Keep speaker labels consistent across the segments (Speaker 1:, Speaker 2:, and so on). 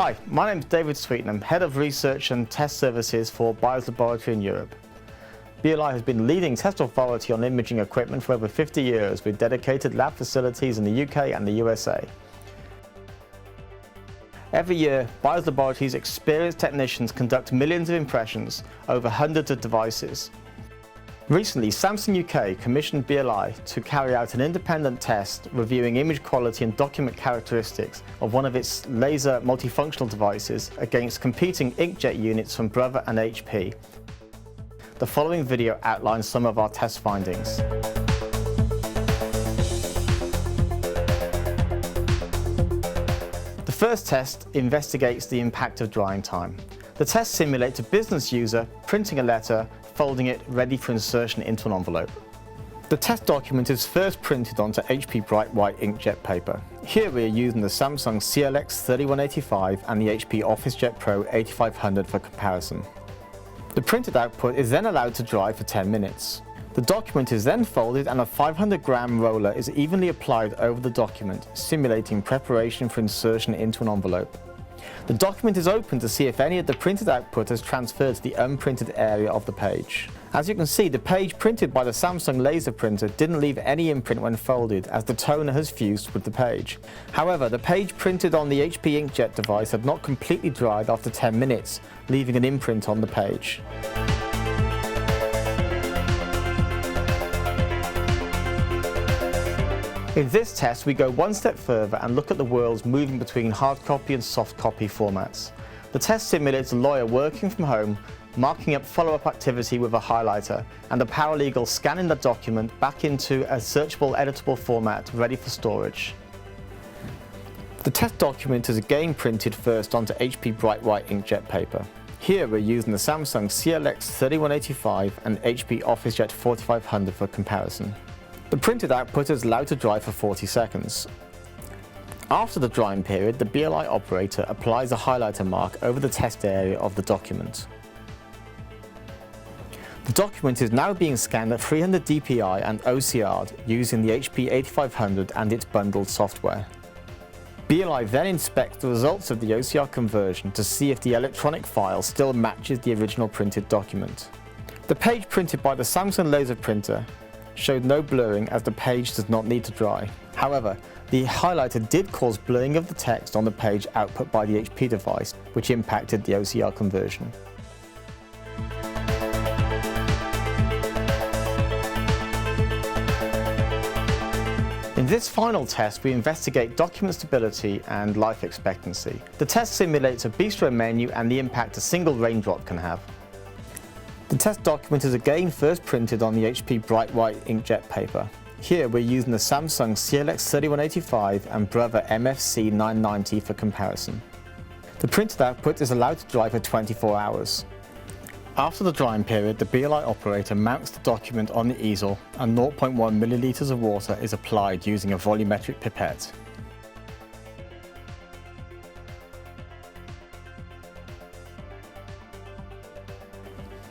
Speaker 1: Hi, my name is David Sweetnam, Head of Research and Test Services for Byers Laboratory in Europe. BLI has been leading test authority on imaging equipment for over 50 years with dedicated lab facilities in the UK and the USA. Every year, Byers Laboratory's experienced technicians conduct millions of impressions over hundreds of devices. Recently, Samsung UK commissioned BLI to carry out an independent test reviewing image quality and document characteristics of one of its laser multifunctional devices against competing inkjet units from Brother and HP. The following video outlines some of our test findings. The first test investigates the impact of drying time. The test simulates a business user printing a letter, folding it ready for insertion into an envelope. The test document is first printed onto HP bright white inkjet paper. Here we are using the Samsung CLX 3185 and the HP OfficeJet Pro 8500 for comparison. The printed output is then allowed to dry for 10 minutes. The document is then folded and a 500-gram roller is evenly applied over the document, simulating preparation for insertion into an envelope. The document is opened to see if any of the printed output has transferred to the unprinted area of the page. As you can see, the page printed by the Samsung laser printer didn't leave any imprint when folded, as the toner has fused with the page. However, the page printed on the HP inkjet device had not completely dried after 10 minutes, leaving an imprint on the page. In this test, we go one step further and look at the worlds moving between hard copy and soft copy formats. The test simulates a lawyer working from home, marking up follow-up activity with a highlighter, and a paralegal scanning the document back into a searchable, editable format ready for storage. The test document is again printed first onto HP bright white inkjet paper. Here we're using the Samsung CLX 3185 and HP OfficeJet 4500 for comparison. The printed output is allowed to dry for 40 seconds. After the drying period, the BLI operator applies a highlighter mark over the test area of the document. The document is now being scanned at 300 dpi and OCR'd using the HP 8500 and its bundled software. BLI then inspects the results of the OCR conversion to see if the electronic file still matches the original printed document. The page printed by the Samsung laser printer showed no blurring as the page does not need to dry. However, the highlighter did cause blurring of the text on the page output by the HP device, which impacted the OCR conversion. In this final test, we investigate document stability and life expectancy. The test simulates a bistro menu and the impact a single raindrop can have. The test document is again first printed on the HP bright white inkjet paper. Here we're using the Samsung CLX 3185 and Brother MFC 990 for comparison. The printed output is allowed to dry for 24 hours. After the drying period, the BLI operator mounts the document on the easel and 0.1 milliliters of water is applied using a volumetric pipette.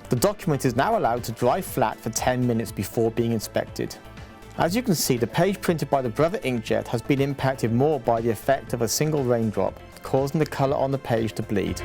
Speaker 1: The document is now allowed to dry flat for 10 minutes before being inspected. As you can see, the page printed by the Brother inkjet has been impacted more by the effect of a single raindrop, causing the colour on the page to bleed.